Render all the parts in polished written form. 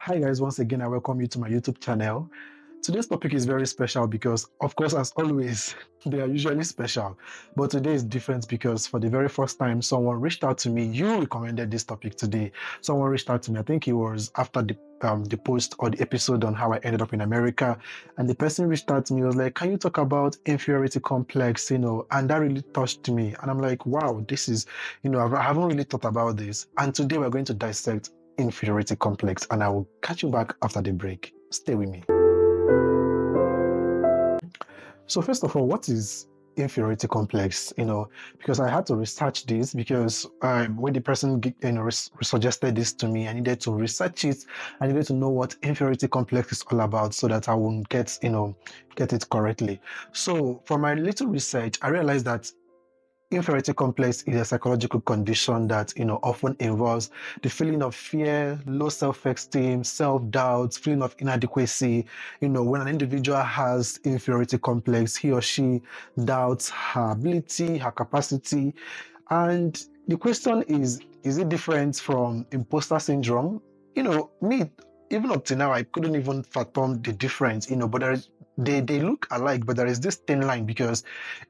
Hi guys, once again I welcome you to my YouTube channel. Today's topic is very special because, of course, as always, they are usually special. But today is different because for the very first time, someone reached out to me. You recommended this topic today. Someone reached out to me. I think it was after the post or the episode on how I ended up in America. And the person reached out to me, was like, can you talk about inferiority complex, and that really touched me. And I'm like, wow, this is, I haven't really thought about this. And today we're going to dissect inferiority complex, and I will catch you back after the break. Stay with me. So first of all, what is inferiority complex? Because I had to research this because when the person suggested this to me, I needed to research it. I needed to know what inferiority complex is all about so that I won't get it correctly. So from my little research, I realized that inferiority complex is a psychological condition that often involves the feeling of fear, low self-esteem, self-doubt, feeling of inadequacy. When an individual has inferiority complex, he or she doubts her ability, her capacity. And the question is it different from imposter syndrome? Me, even up to now, I couldn't even fathom the difference, but they look alike, but there is this thin line because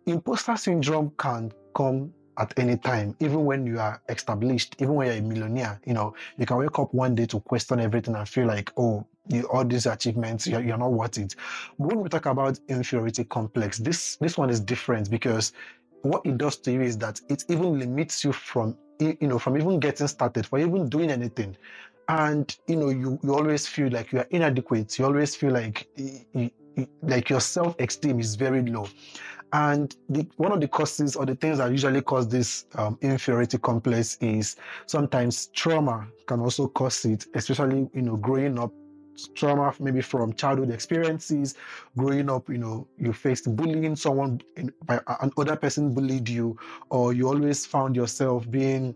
imposter syndrome can come at any time, even when you are established, even when you're a millionaire. You can wake up one day to question everything and feel like, oh, all these achievements, you're not worth it. But when we talk about inferiority complex, this one is different because what it does to you is that it even limits you from from even getting started, for even doing anything. And you always feel like you are inadequate. You always feel like like your self-esteem is very low. And one of the causes or the things that usually cause this inferiority complex is sometimes trauma can also cause it, especially growing up. Trauma maybe from childhood experiences, growing up, you faced bullying, by an other person bullied you, or you always found yourself being,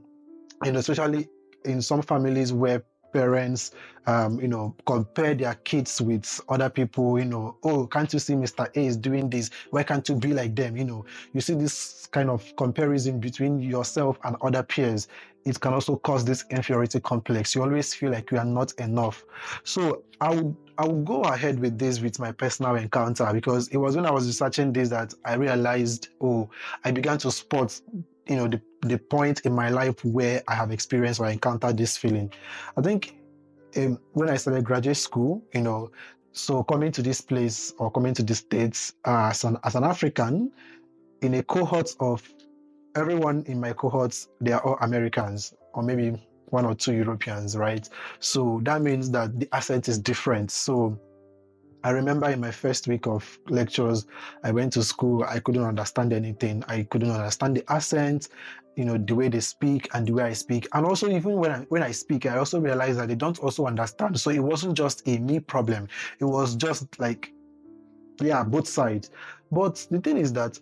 especially in some families where parents, compare their kids with other people, oh, can't you see Mr. A is doing this? Why can't you be like them? You see this kind of comparison between yourself and other peers. It can also cause this inferiority complex. You always feel like you are not enough. So I would go ahead with this with my personal encounter because it was when I was researching this that I realized, oh, I began to spot the point in my life where I have experienced or encountered this feeling. I think when I started graduate school, so coming to this place or coming to the States as an African in a cohort of everyone in my cohorts, they are all Americans or maybe one or two Europeans, right? So that means that the accent is different. So I remember in my first week of lectures, I went to school, I couldn't understand anything. I couldn't understand the accent, the way they speak and the way I speak. And also even when I speak, I also realized that they don't also understand. So it wasn't just a me problem. It was just like, yeah, both sides. But the thing is that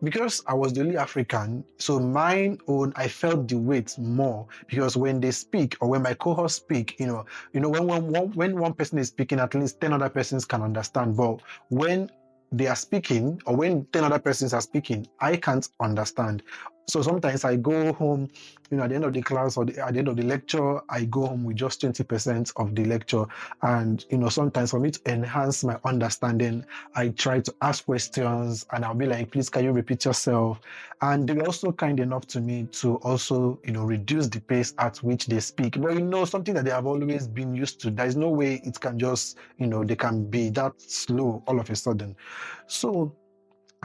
because I was the only African, so I felt the weight more because when they speak or when my cohorts speak, when one person is speaking, at least 10 other persons can understand. But when they are speaking or when 10 other persons are speaking, I can't understand. So sometimes I go home, at the end of the class or at the end of the lecture, I go home with just 20% of the lecture. And, sometimes for me to enhance my understanding, I try to ask questions and I'll be like, please, can you repeat yourself? And they were also kind enough to me to also, reduce the pace at which they speak. But, something that they have always been used to, there's no way it can just, they can be that slow all of a sudden. So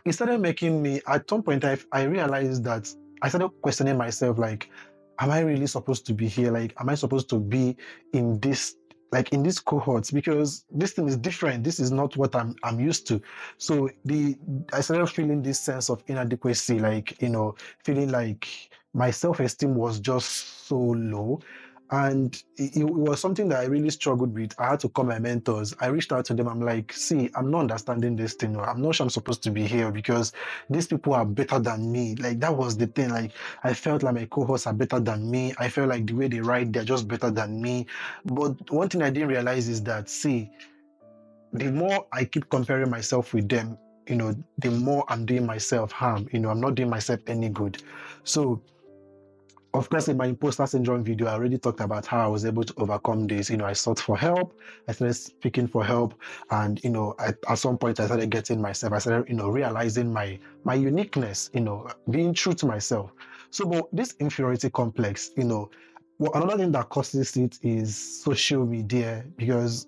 it started making me, at some point, I realized that I started questioning myself, like, am I really supposed to be here? Like, am I supposed to be in this, like in this cohort? Because this thing is different. This is not what I'm used to. So I started feeling this sense of inadequacy, like, feeling like my self-esteem was just so low. And it was something that I really struggled with. I had to call my mentors. I reached out to them. I'm like, see, I'm not understanding this thing. Or I'm not sure I'm supposed to be here because these people are better than me. Like, that was the thing. Like, I felt like my cohorts are better than me. I felt like the way they write, they're just better than me. But one thing I didn't realize is that, see, the more I keep comparing myself with them, the more I'm doing myself harm. I'm not doing myself any good. So Of course, in my imposter syndrome video, I already talked about how I was able to overcome this. I sought for help. I started speaking for help, and at some point, I started getting myself. I started, realizing my uniqueness. Being true to myself. So, but this inferiority complex, another thing that causes it is social media, because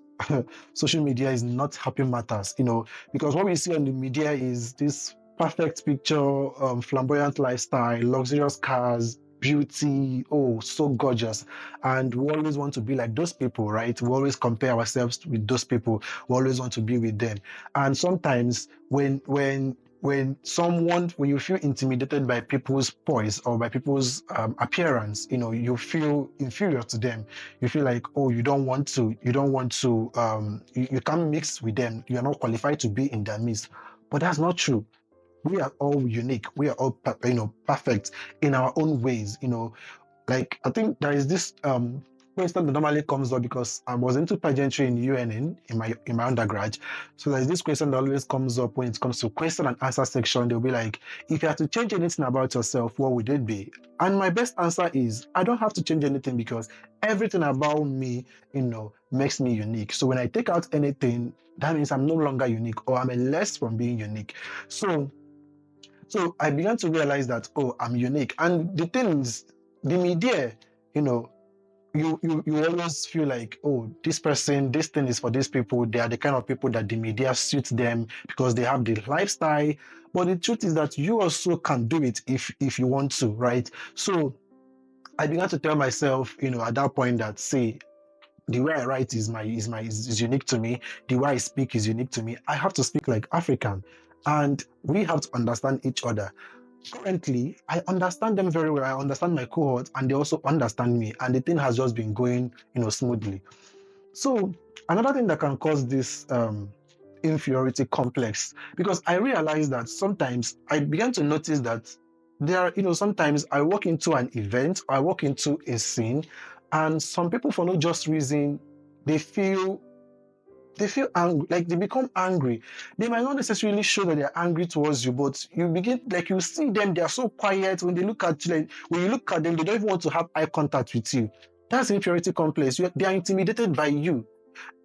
social media is not happy matters. Because what we see on the media is this perfect picture, flamboyant lifestyle, luxurious cars, beauty, oh, so gorgeous. And we always want to be like those people, right? We always compare ourselves with those people. We always want to be with them. And sometimes when you feel intimidated by people's poise or by people's appearance, you feel inferior to them. You feel like, oh, you can't mix with them. You're not qualified to be in their midst. But that's not true. We are all unique. We are all perfect in our own ways. Like, I think there is this question that normally comes up because I was into pageantry in UNN in my undergrad. So there's this question that always comes up when it comes to question and answer section. They'll be like, if you had to change anything about yourself, what would it be? And my best answer is I don't have to change anything because everything about me, makes me unique. So when I take out anything, that means I'm no longer unique or I'm a less from being unique. So I began to realize that, oh, I'm unique. And the thing is, the media, you know, you always feel like, oh, this thing is for these people. They are the kind of people that the media suits them because they have the lifestyle. But the truth is that you also can do it if you want to, right? So I began to tell myself, at that point that, say, the way I write is unique to me. The way I speak is unique to me. I have to speak like African, and we have to understand each other. Currently, I understand them very well. I understand my cohort, and they also understand me, and the thing has just been going, smoothly. So another thing that can cause this inferiority complex, because I realized that sometimes I began to notice that there are, sometimes I walk into an event, or I walk into a scene, and some people, for no just reason, they feel angry, like they become angry. They might not necessarily show that they're angry towards you, but you begin, like, you see them, they are so quiet. When they look at you, like, when you look at them, they don't even want to have eye contact with you. That's inferiority complex. They are intimidated by you.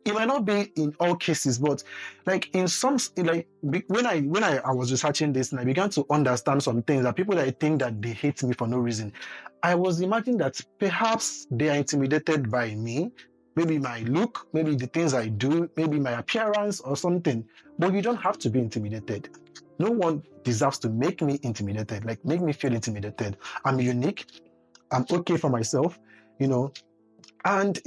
It might not be in all cases, but like in some, like when I was researching this and I began to understand some things, that people that I think that they hate me for no reason, I was imagining that perhaps they are intimidated by me, maybe my look, maybe the things I do, maybe my appearance or something. But you don't have to be intimidated. No one deserves to make me intimidated, like make me feel intimidated. I'm unique. I'm okay for myself, you know, and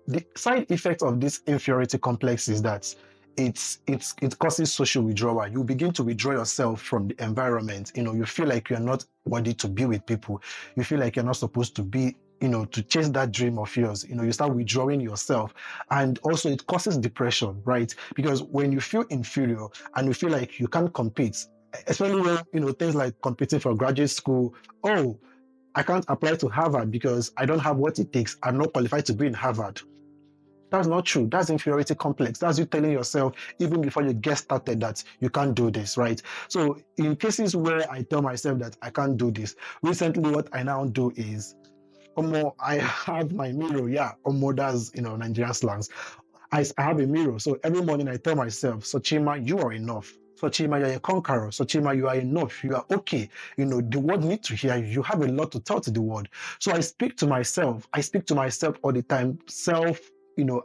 the side effect of this inferiority complex is that it causes social withdrawal. You begin to withdraw yourself from the environment. You feel like you're not worthy to be with people. You feel like you're not supposed to be, to chase that dream of yours. You start withdrawing yourself. And also it causes depression, right? Because when you feel inferior and you feel like you can't compete, especially when, things like competing for graduate school, oh, I can't apply to Harvard because I don't have what it takes. I'm not qualified to be in Harvard. That's not true. That's inferiority complex. That's you telling yourself, even before you get started, that you can't do this, right? So in cases where I tell myself that I can't do this, recently what I now do is, I have my mirror. Yeah, that's, Nigerian slangs. I have a mirror. So every morning I tell myself, Sochima, you are enough. Sochima, you're a conqueror. Sochima, you are enough. You are okay. The world needs to hear you. You have a lot to tell to the world. So I speak to myself. I speak to myself all the time. Self,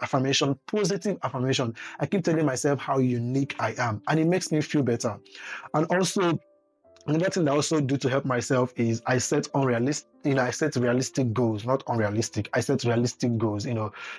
affirmation, positive affirmation. I keep telling myself how unique I am, and it makes me feel better. And also, another thing that I also do to help myself is I set realistic goals, not unrealistic. I set realistic goals,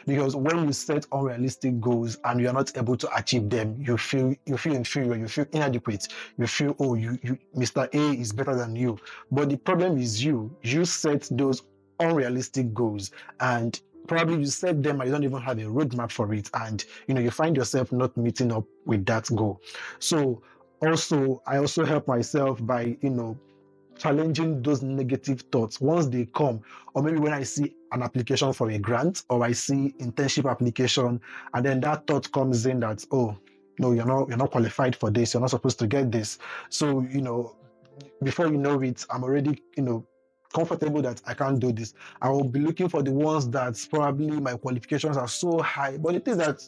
because when you set unrealistic goals and you're not able to achieve them, you feel inferior, you feel inadequate, you feel, oh, you Mr. A is better than you. But the problem is you set those unrealistic goals, and probably you set them and you don't even have a roadmap for it, and you find yourself not meeting up with that goal. So I also help myself by, challenging those negative thoughts once they come, or maybe when I see an application for a grant or I see internship application, and then that thought comes in that, oh, no, you're not qualified for this, you're not supposed to get this. So, before you know it, I'm already, comfortable that I can't do this. I will be looking for the ones that probably my qualifications are so high. But it is that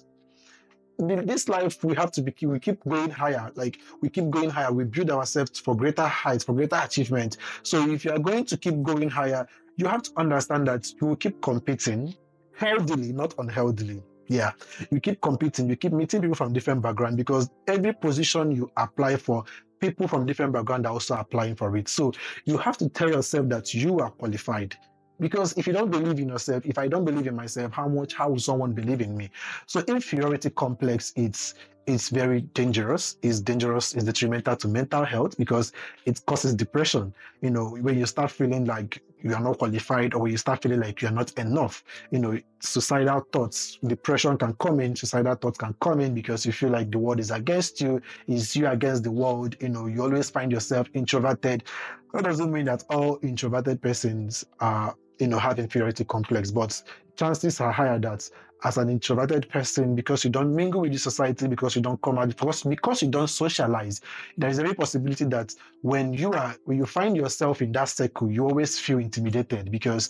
in this life we have to be, we keep going higher, like we keep going higher, we build ourselves for greater heights, for greater achievement. So if you are going to keep going higher, you have to understand that you will keep competing healthily, not unhealthily. Yeah, you keep competing, you keep meeting people from different background, because every position you apply for, people from different background are also applying for it. So you have to tell yourself that you are qualified, because if you don't believe in yourself, if I don't believe in myself, how will someone believe in me? So inferiority complex, it's very dangerous. It's dangerous, it's detrimental to mental health, because it causes depression. When you start feeling like you are not qualified, or when you start feeling like you're not enough, suicidal thoughts, depression can come in, suicidal thoughts can come in, because you feel like the world is against you, is you against the world. You always find yourself introverted. That doesn't mean that all introverted persons are have inferiority complex, but chances are higher that as an introverted person, because you don't mingle with the society, because you don't come out, because you don't socialize, there is a very possibility that when you find yourself in that circle, you always feel intimidated, because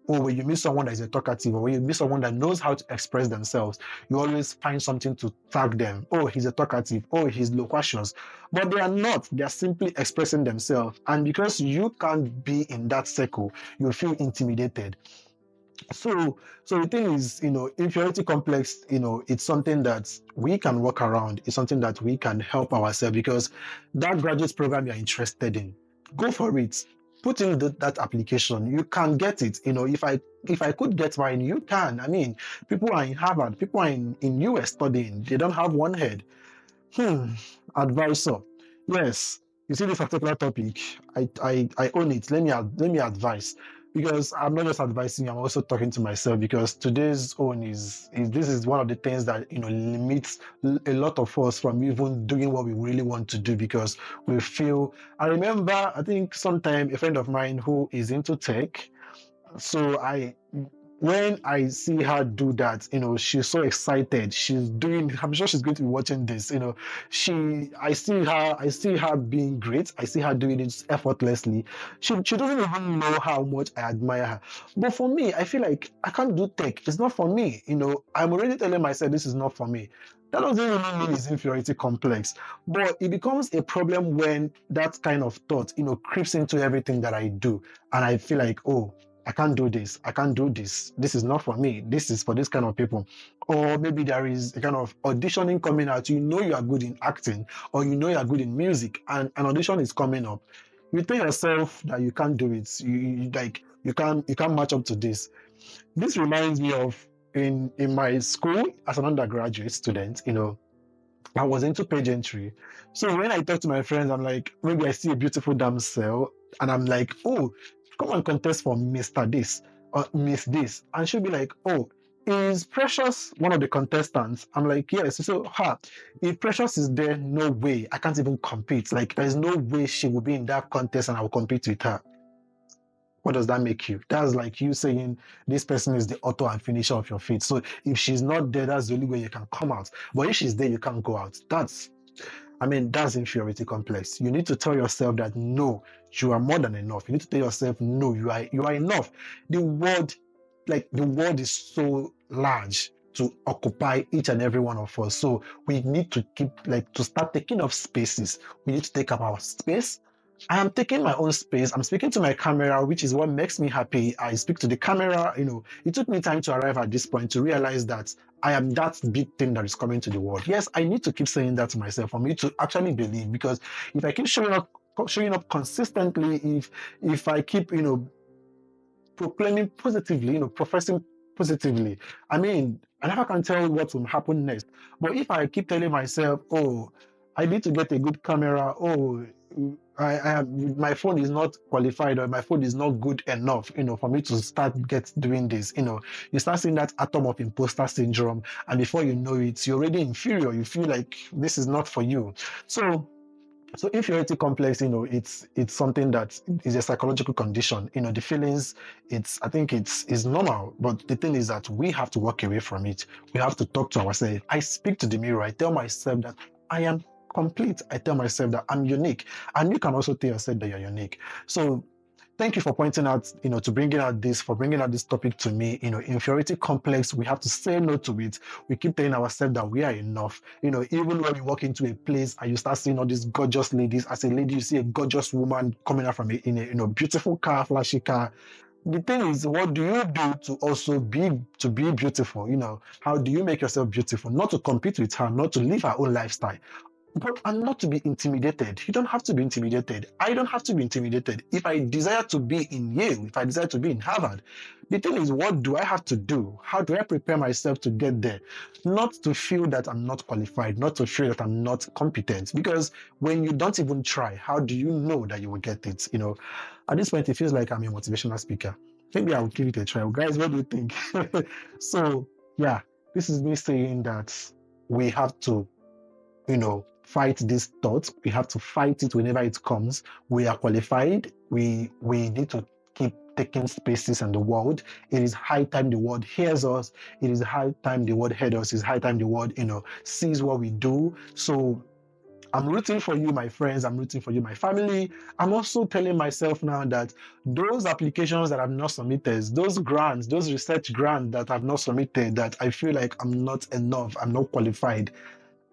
when you meet someone that is a talkative, or when you meet someone that knows how to express themselves, you always find something to tag them. Oh, he's a talkative. Oh, he's loquacious. But they are not. They are simply expressing themselves. And because you can't be in that circle, you feel intimidated. So the thing is, inferiority complex, it's something that we can work around. It's something that we can help ourselves, because that graduate program you're interested in, go for it. Put in that application. You can get it. If I could get mine, you can. I mean, people are in Harvard, people are in US studying. They don't have one head. Hmm, advisor. Yes, you see this particular topic, I own it. Let me advise, because I'm not just advising you, I'm also talking to myself, because today's own is this is one of the things that limits a lot of us from even doing what we really want to do, because we feel. I remember, I think sometime a friend of mine who is into tech, so when I see her do that, she's so excited. I'm sure she's going to be watching this. I see her being great. I see her doing it effortlessly. She doesn't even know how much I admire her. But for me, I feel like I can't do tech. It's not for me. I'm already telling myself this is not for me. That doesn't really mean it's inferiority complex. But it becomes a problem when that kind of thought, creeps into everything that I do. And I feel like, oh, I can't do this. I can't do this. This is not for me. This is for this kind of people. Or maybe there is a kind of auditioning coming out. You are good in acting, or you are good in music, and an audition is coming up. You tell yourself that you can't do it. You can't match up to this. This reminds me of in my school as an undergraduate student. I was into pageantry. So when I talk to my friends, I'm like, maybe I see a beautiful damsel, and I'm like, oh, come and contest for Mr. This or Miss This. And she'll be like, oh, is Precious one of the contestants? I'm like, yes. So, if Precious is there, no way. I can't even compete. Like, there's no way she will be in that contest and I will compete with her. What does that make you? That's like you saying this person is the author and finisher of your fate. So if she's not there, that's the only way you can come out. But if she's there, you can't go out. That's inferiority complex. You need to tell yourself that no, you are more than enough. You need to tell yourself no, you are enough. The world is so large to occupy each and every one of us. So we need to to start taking up spaces. We need to take up our space. I am taking my own space. I'm speaking to my camera, which is what makes me happy. I speak to the camera. It took me time to arrive at this point to realize that I am that big thing that is coming to the world. Yes, I need to keep saying that to myself for me to actually believe, because if I keep showing up consistently, if I keep, proclaiming positively, professing positively, I mean, I never can tell what will happen next. But if I keep telling myself, oh, I need to get a good camera, oh, my phone is not qualified, or my phone is not good enough, for me to start doing this, you start seeing that atom of imposter syndrome, and before you know it, you're already inferior. You feel like this is not for you. So inferiority complex, it's something that is a psychological condition. The feelings, I think it's normal, but the thing is that we have to walk away from it. We have to talk to ourselves. I speak to the mirror. I tell myself that I am complete. I tell myself that I'm unique, and you can also tell yourself that you're unique. So thank you for pointing out, to bringing out this topic to me. Inferiority complex, we have to say no to it. We keep telling ourselves that we are enough. Even when we walk into a place and you start seeing all these gorgeous ladies, as a lady, you see a gorgeous woman coming out from in a beautiful car, flashy car. The thing is, what do you do to also be beautiful? How do you make yourself beautiful? Not to compete with her, not to live her own lifestyle, but and not to be intimidated. You don't have to be intimidated. I don't have to be intimidated. If I desire to be in Yale, if I desire to be in Harvard, the thing is, what do I have to do? How do I prepare myself to get there? Not to feel that I'm not qualified, not to feel that I'm not competent. Because when you don't even try, how do you know that you will get it? At this point, it feels like I'm a motivational speaker. Maybe I'll give it a try. Guys, what do you think? So, yeah, this is me saying that we have to fight this thought. We have to fight it whenever it comes. We are qualified. We need to keep taking spaces in the world. It is high time the world hears us. It is high time the world hears us. It's high time the world, sees what we do. So I'm rooting for you, my friends. I'm rooting for you, my family. I'm also telling myself now that those applications that I've not submitted, those grants, those research grants that I've not submitted, that I feel like I'm not enough, I'm not qualified,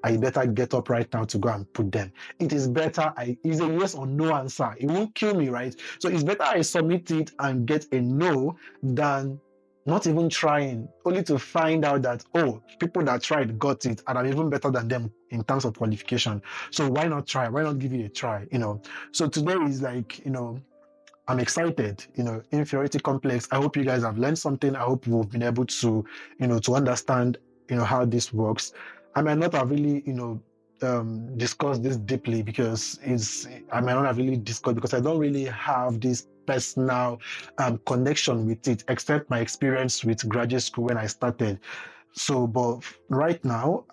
I better get up right now to go and put them. It is better, it's a yes or no answer. It won't kill me, right? So it's better I submit it and get a no than not even trying, only to find out that, oh, people that tried got it, and I'm even better than them in terms of qualification. So why not try? Why not give it a try? So today is like, I'm excited, inferiority complex. I hope you guys have learned something. I hope we've been able to, to understand, how this works. I might not have really, discussed this deeply because I might not have really discussed because I don't really have this personal connection with it, except my experience with graduate school when I started. So, but right now,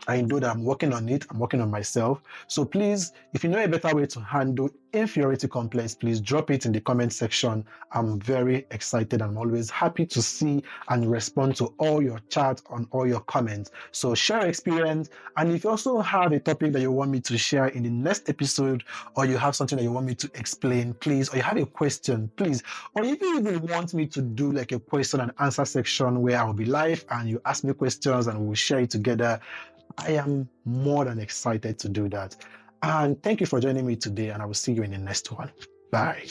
I know that I'm working on it. I'm working on myself. So please, if you know a better way to handle inferiority complex, please drop it in the comment section. I'm very excited. I'm always happy to see and respond to all your chat on all your comments. So share your experience. And if you also have a topic that you want me to share in the next episode, or you have something that you want me to explain, please, or you have a question, please, or if you even want me to do like a question and answer section where I'll be live and you ask me questions and we'll share it together, I am more than excited to do that. And thank you for joining me today, and I will see you in the next one. Bye.